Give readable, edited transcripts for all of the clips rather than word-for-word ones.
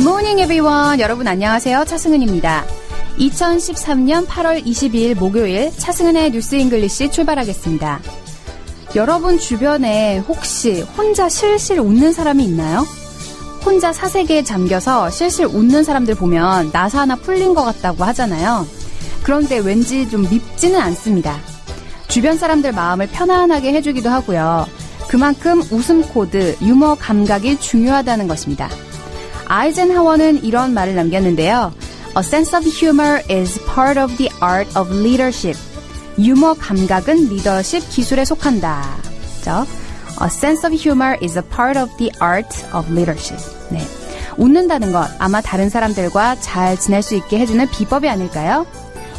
굿모닝 에브리원. 여러분 안녕하세요. 차승은입니다. 2013년 8월 22일 목요일 차승은의 뉴스 잉글리시 출발하겠습니다. 여러분 주변에 혹시 혼자 실실 웃는 사람이 있나요? 혼자 사색에 잠겨서 실실 웃는 사람들 보면 나사 하나 풀린 것 같다고 하잖아요. 그런데 왠지 좀 밉지는 않습니다. 주변 사람들 마음을 편안하게 해주기도 하고요. 그만큼 웃음 코드, 유머 감각이 중요하다는 것입니다. 아이젠하워는 이런 말을 남겼는데요. A sense of humor is part of the art of leadership. 유머 감각은 리더십 기술에 속한다. 그렇죠? A sense of humor is a part of the art of leadership. 네. 웃는다는 것 아마 다른 사람들과 잘 지낼 수 있게 해주는 비법이 아닐까요?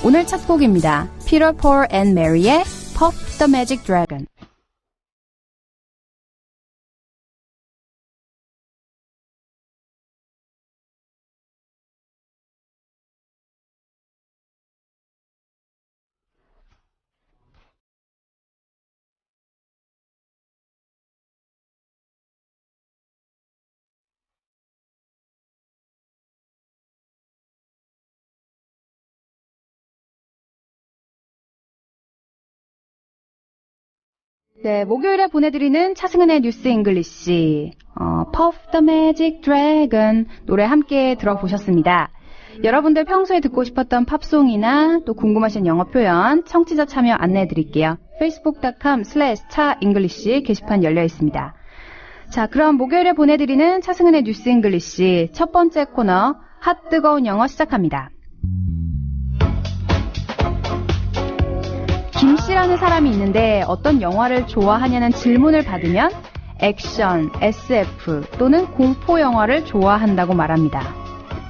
오늘 첫 곡입니다. Peter, Paul and Mary의 Puff the Magic Dragon. 네, 목요일에 보내드리는 차승은의 뉴스 잉글리시 Puff the Magic Dragon 노래 함께 들어보셨습니다. 여러분들 평소에 듣고 싶었던 팝송이나 또 궁금하신 영어 표현 청취자 참여 안내해드릴게요. facebook.com/차잉글리시 게시판 열려 있습니다. 자, 그럼 목요일에 보내드리는 차승은의 뉴스 잉글리시 첫 번째 코너 핫 뜨거운 영어 시작합니다. 김씨라는 사람이 있는데 어떤 영화를 좋아하냐는 질문을 받으면 액션, SF 또는 공포 영화를 좋아한다고 말합니다.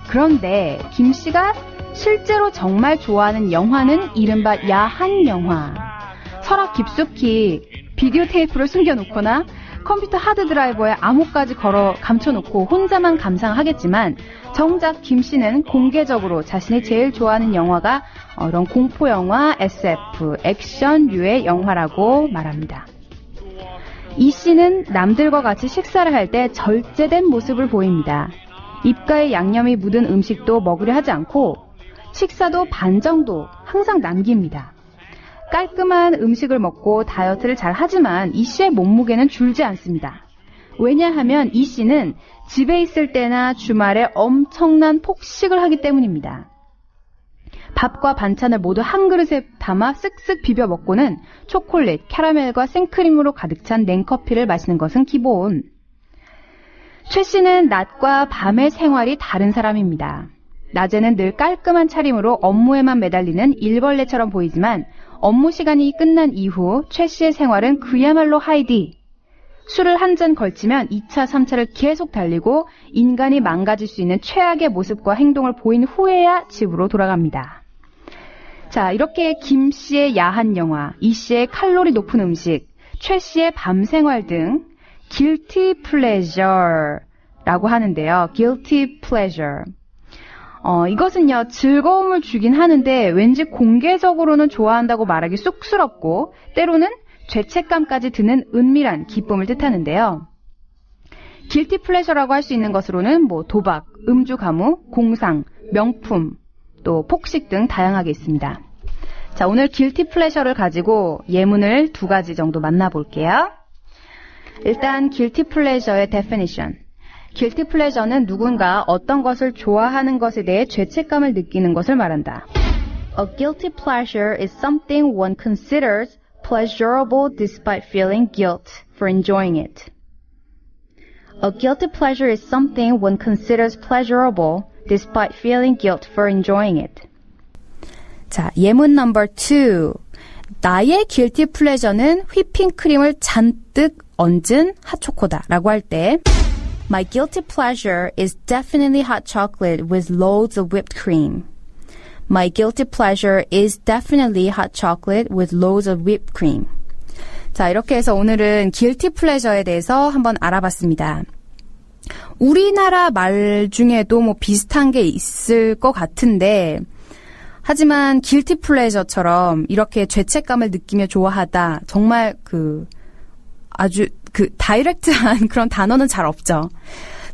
그런데 김씨가 실제로 정말 좋아하는 영화는 이른바 야한 영화. 서랍 깊숙이 비디오 테이프를 숨겨놓거나 컴퓨터 하드드라이버에 암호까지 걸어 감춰놓고 혼자만 감상하겠지만 정작 김씨는 공개적으로 자신이 제일 좋아하는 영화가 이런 공포영화, SF, 액션류의 영화라고 말합니다. 이 씨는 남들과 같이 식사를 할 때 절제된 모습을 보입니다. 입가에 양념이 묻은 음식도 먹으려 하지 않고 식사도 반 정도 항상 남깁니다. 깔끔한 음식을 먹고 다이어트를 잘 하지만 이 씨의 몸무게는 줄지 않습니다. 왜냐하면 이 씨는 집에 있을 때나 주말에 엄청난 폭식을 하기 때문입니다. 밥과 반찬을 모두 한 그릇에 담아 쓱쓱 비벼 먹고는 초콜릿, 캐러멜과 생크림으로 가득 찬 냉커피를 마시는 것은 기본. 최 씨는 낮과 밤의 생활이 다른 사람입니다. 낮에는 늘 깔끔한 차림으로 업무에만 매달리는 일벌레처럼 보이지만 업무 시간이 끝난 이후 최 씨의 생활은 그야말로 하이디. 술을 한 잔 걸치면 2차, 3차를 계속 달리고 인간이 망가질 수 있는 최악의 모습과 행동을 보인 후에야 집으로 돌아갑니다. 자, 이렇게 김 씨의 야한 영화, 이 씨의 칼로리 높은 음식, 최 씨의 밤 생활 등 guilty pleasure라고 하는데요. guilty pleasure. 이것은요, 즐거움을 주긴 하는데 왠지 공개적으로는 좋아한다고 말하기 쑥스럽고 때로는 죄책감까지 드는 은밀한 기쁨을 뜻하는데요. guilty pleasure라고 할 수 있는 것으로는 도박, 음주 가무, 공상, 명품, 또 폭식 등 다양하게 있습니다. 자, 오늘 guilty pleasure를 가지고 예문을 2가지 정도 만나볼게요. 일단 guilty pleasure의 definition. guilty pleasure는 누군가 어떤 것을 좋아하는 것에 대해 죄책감을 느끼는 것을 말한다. A guilty pleasure is something one considers pleasurable despite feeling guilt for enjoying it. A guilty pleasure is something one considers pleasurable despite feeling guilt for enjoying it. 자, 예문 넘버 2. 나의 guilty pleasure는 휘핑크림을 잔뜩 얹은 핫초코다 라고 할 때 My guilty pleasure is definitely hot chocolate with loads of whipped cream. My guilty pleasure is definitely hot chocolate with loads of whipped cream. 자, 이렇게 해서 오늘은 guilty pleasure에 대해서 한번 알아봤습니다. 우리나라 말 중에도 비슷한 게 있을 것 같은데 하지만 guilty pleasure처럼 이렇게 죄책감을 느끼며 좋아하다 정말 아주 다이렉트한 그런 단어는 잘 없죠.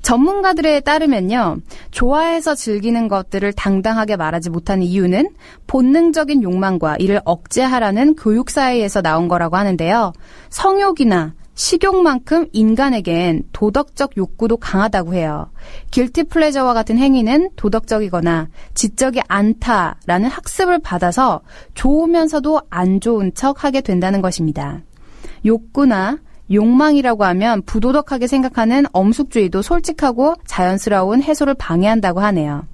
전문가들에 따르면요, 좋아해서 즐기는 것들을 당당하게 말하지 못하는 이유는 본능적인 욕망과 이를 억제하라는 교육 사이에서 나온 거라고 하는데요. 성욕이나 식욕만큼 인간에겐 도덕적 욕구도 강하다고 해요. 길티 플레저와 같은 행위는 도덕적이거나 지적이 않다라는 학습을 받아서 좋으면서도 안 좋은 척 하게 된다는 것입니다. 욕구나 욕망이라고 하면 부도덕하게 생각하는 엄숙주의도 솔직하고 자연스러운 해소를 방해한다고 하네요.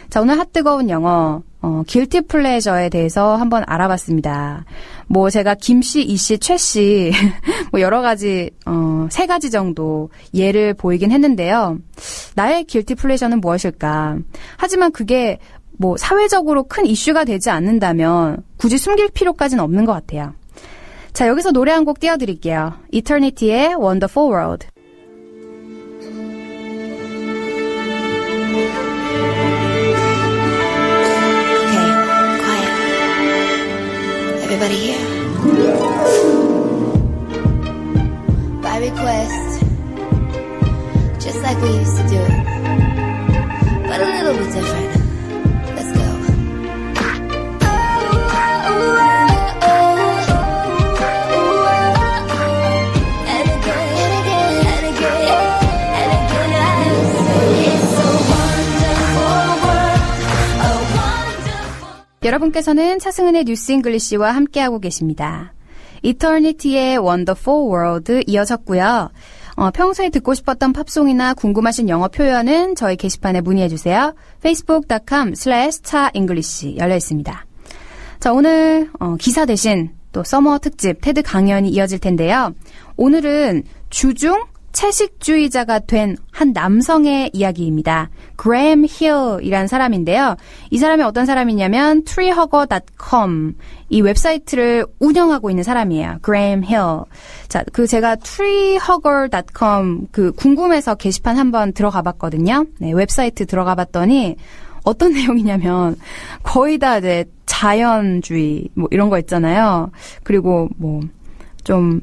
자, 오늘 핫뜨거운 영어 길티 플레저에 대해서 한번 알아봤습니다. 뭐 제가 김씨, 이씨, 최씨 뭐 여러 가지 3가지 정도 예를 보이긴 했는데요. 나의 길티 플레저는 무엇일까? 하지만 그게 뭐 사회적으로 큰 이슈가 되지 않는다면 굳이 숨길 필요까지는 없는 것 같아요. 자, 여기서 노래 한 곡 띄워드릴게요. Eternity의 Wonderful World. Everybody here? By request, just like we used to do it, but a little bit different. Let's go. And again, and again, and again, and again I say it's a wonderful world, a wonderful. 여러분께서는 차승은의 뉴스 잉글리시와 함께하고 계십니다. Eternity의 Wonderful World 이어졌고요. 평소에 듣고 싶었던 팝송이나 궁금하신 영어 표현은 저희 게시판에 문의해주세요. facebook.com/차잉글리시 열려 있습니다. 자, 오늘 기사 대신 또 서머 특집 테드 강연이 이어질 텐데요. 오늘은 주중 채식주의자가 된 한 남성의 이야기입니다. 그레임 힐이라는 사람인데요. 이 사람이 어떤 사람이냐면 treehugger.com 이 웹사이트를 운영하고 있는 사람이에요. 그레임 힐. 자, 제가 treehugger.com 궁금해서 게시판 한번 들어가 봤거든요. 네, 웹사이트 들어가 봤더니 어떤 내용이냐면 거의 다 이제 자연주의 뭐 이런 거 있잖아요. 그리고 뭐 좀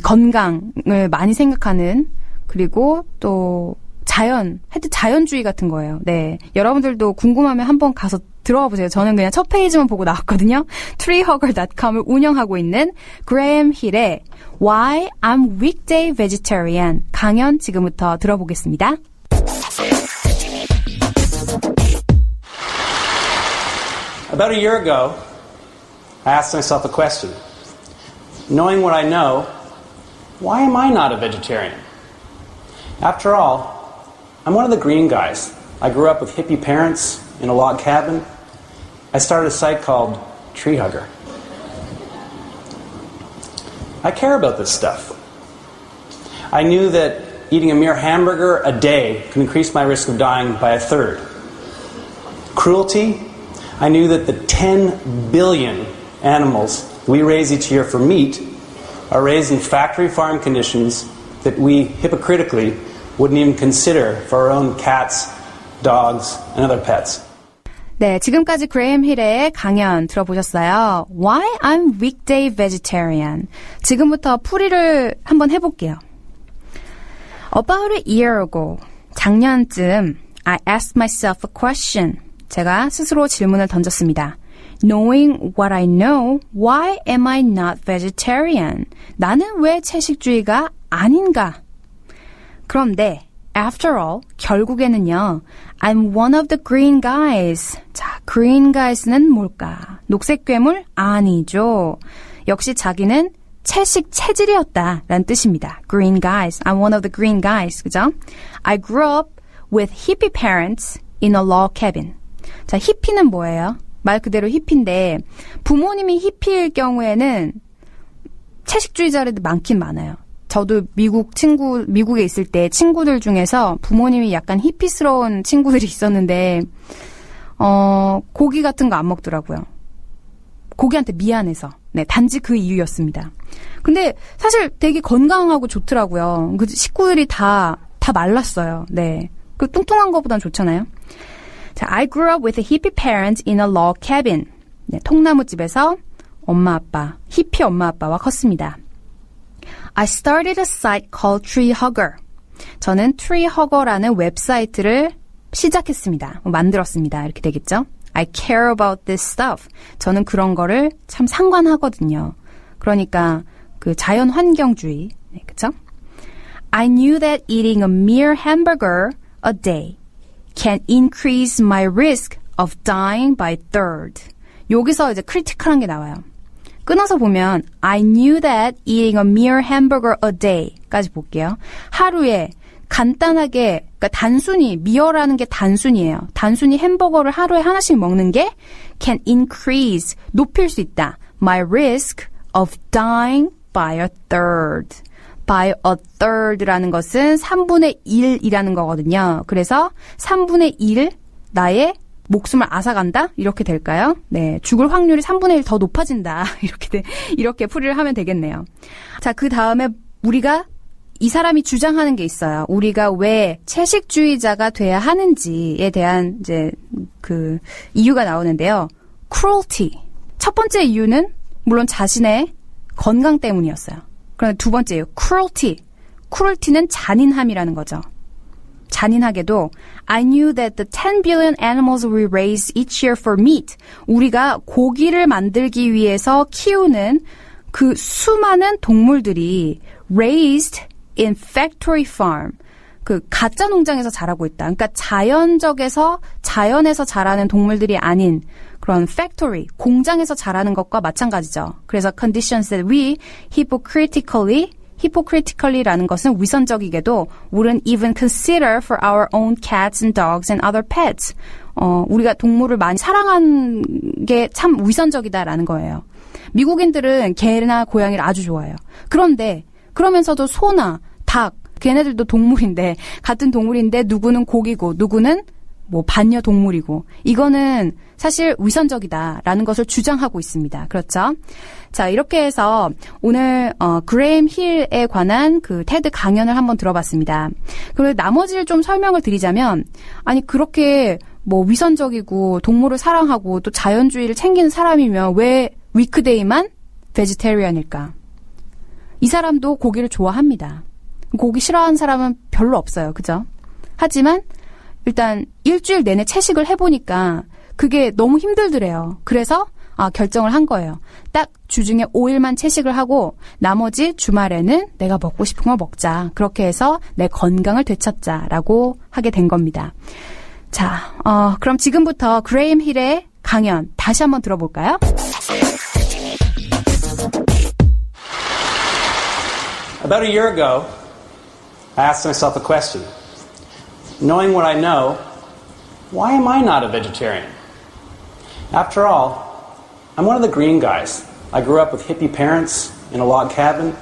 건강을 많이 생각하는, 그리고 또 하여튼 자연주의 같은 거예요. 네. 여러분들도 궁금하면 한번 가서 들어가 보세요. 저는 그냥 첫 페이지만 보고 나왔거든요. treehugger.com을 운영하고 있는 그레임 힐의 Why I'm Weekday Vegetarian 강연 지금부터 들어보겠습니다. About a year ago, I asked myself a question. Knowing what I know, why am I not a vegetarian? After all, I'm one of the green guys. I grew up with hippie parents in a log cabin. I started a site called Tree Hugger. I care about this stuff. I knew that eating a mere hamburger a day could increase my risk of dying by a third. Cruelty, I knew that the 10 billion animals we raise each year for meat are raised in factory farm conditions that we hypocritically wouldn't even consider for our own cats, dogs, and other pets. 네, 지금까지 그레임 힐의 강연 들어보셨어요. Why I'm Weekday Vegetarian. 지금부터 풀이를 한번 해볼게요. About a year ago, 작년쯤 I asked myself a question. 제가 스스로 질문을 던졌습니다. Knowing what I know, why am I not vegetarian? 나는 왜 채식주의가 아닌가? 그런데 after all, 결국에는요, I'm one of the green guys. 자, green guys는 뭘까? 녹색 괴물? 아니죠. 역시 자기는 채식 체질이었다라는 뜻입니다. Green guys. I'm one of the green guys. 그죠? I grew up with hippie parents in a log cabin. 자, 히피는 뭐예요? 말 그대로 히피인데 부모님이 히피일 경우에는 채식주의자들이 많긴 많아요. 저도 미국에 있을 때 친구들 중에서 부모님이 약간 히피스러운 친구들이 있었는데 고기 같은 거 안 먹더라고요. 고기한테 미안해서. 네, 단지 그 이유였습니다. 근데 사실 되게 건강하고 좋더라고요. 그 식구들이 다 말랐어요. 네. 그 뚱뚱한 거보단 좋잖아요. 자, I grew up with hippie parents in a log cabin. 네, 통나무집에서 히피 엄마 아빠와 컸습니다. I started a site called Tree Hugger. 저는 트리허거라는 웹사이트를 시작했습니다. 만들었습니다. 이렇게 되겠죠? I care about this stuff. 저는 그런 거를 참 상관하거든요. 그러니까 그 자연 환경주의, 네, 그쵸? I knew that eating a mere hamburger a day can increase my risk of dying by third. 여기서 이제 크리티컬한 게 나와요. 끊어서 보면 I knew that eating a mere hamburger a day까지 볼게요. 하루에 간단하게, 그러니까 단순히, mere라는 게 단순이에요. 단순히 햄버거를 하루에 하나씩 먹는 게 can increase, 높일 수 있다. My risk of dying by a third. by a third라는 것은 3분의 1이라는 거거든요. 그래서 3분의 1 나의 목숨을 앗아간다? 이렇게 될까요? 네, 죽을 확률이 3분의 1 더 높아진다. 이렇게 풀이를 하면 되겠네요. 자, 그 다음에 우리가 이 사람이 주장하는 게 있어요. 우리가 왜 채식주의자가 돼야 하는지에 대한 이제 그 이유가 나오는데요. cruelty. 첫 번째 이유는 물론 자신의 건강 때문이었어요. 그런데 두 번째예요. cruelty. cruelty는 잔인함이라는 거죠. 잔인하게도 I knew that the 10 billion animals we raise each year for meat. 우리가 고기를 만들기 위해서 키우는 그 수많은 동물들이 raised in factory farm. 그 가짜 농장에서 자라고 있다. 그러니까 자연에서 자라는 동물들이 아닌 그런 factory, 공장에서 자라는 것과 마찬가지죠. 그래서 conditions that we hypocritically라는 것은 위선적이게도 wouldn't even consider for our own cats and dogs and other pets. 우리가 동물을 많이 사랑한 게 참 위선적이다라는 거예요. 미국인들은 개나 고양이를 아주 좋아해요. 그런데 그러면서도 소나 닭, 걔네들도 동물인데 같은 동물인데 누구는 고기고 누구는 뭐 반려동물이고 이거는 사실 위선적이다라는 것을 주장하고 있습니다. 그렇죠? 자, 이렇게 해서 오늘 그레임 힐에 관한 그 테드 강연을 한번 들어봤습니다. 그리고 나머지를 좀 설명을 드리자면 아니 그렇게 뭐 위선적이고 동물을 사랑하고 또 자연주의를 챙기는 사람이면 왜 위크데이만 베지테리언일까? 이 사람도 고기를 좋아합니다. 고기 싫어하는 사람은 별로 없어요. 그죠? 하지만 일단 일주일 내내 채식을 해보니까 그게 너무 힘들더래요. 그래서 결정을 한 거예요. 딱 주중에 5일만 채식을 하고 나머지 주말에는 내가 먹고 싶은 걸 먹자. 그렇게 해서 내 건강을 되찾자라고 하게 된 겁니다. 자, 그럼 지금부터 그레임 힐의 강연 다시 한번 들어볼까요? About a year ago, I asked myself a question. Knowing what I know, why am I not a vegetarian? After all, I'm one of the green guys. I grew up with hippie parents in a log cabin.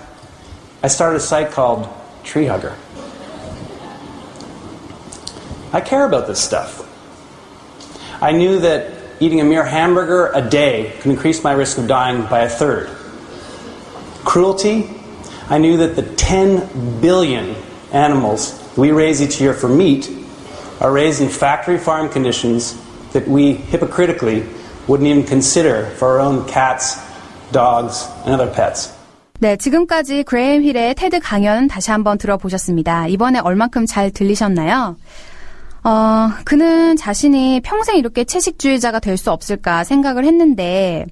I started a site called Tree Hugger. I care about this stuff. I knew that eating a mere hamburger a day could increase my risk of dying by a third. Cruelty, I knew that the 10 billion animals we raise each year for meat are raised in factory farm conditions that we hypocritically wouldn't even consider for our own cats, dogs, and other pets. 네, 지금까지 그레임 힐의 테드 강연 다시 한번 들어보셨습니다. 이번에 얼만큼 잘 들리셨나요? 그는 자신이 평생 이렇게 채식주의자가 될 수 없을까 생각을 했는데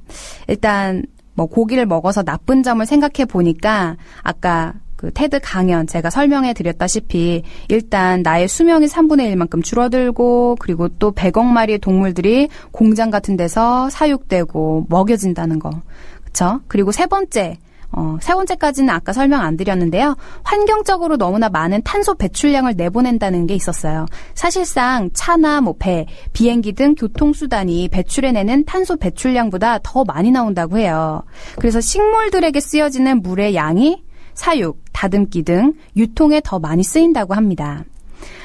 일단 뭐 고기를 먹어서 나쁜 점을 생각해 보니까 아까 그 테드 강연 제가 설명해 드렸다시피 일단 나의 수명이 3분의 1만큼 줄어들고 그리고 또 100억 마리의 동물들이 공장 같은 데서 사육되고 먹여진다는 거. 그쵸? 그리고 세 번째까지는 아까 설명 안 드렸는데요. 환경적으로 너무나 많은 탄소 배출량을 내보낸다는 게 있었어요. 사실상 차나 뭐 배, 비행기 등 교통수단이 배출해내는 탄소 배출량보다 더 많이 나온다고 해요. 그래서 식물들에게 쓰여지는 물의 양이 사육, 다듬기 등 유통에 더 많이 쓰인다고 합니다.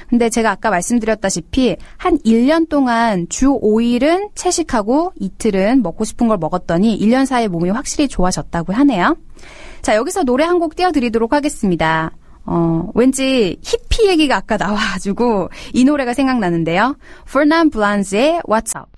근데 제가 아까 말씀드렸다시피 한 1년 동안 주 5일은 채식하고 이틀은 먹고 싶은 걸 먹었더니 1년 사이에 몸이 확실히 좋아졌다고 하네요. 자, 여기서 노래 한 곡 띄워드리도록 하겠습니다. 왠지 히피 얘기가 아까 나와가지고 이 노래가 생각나는데요. Fernand Blanz의 What's Up.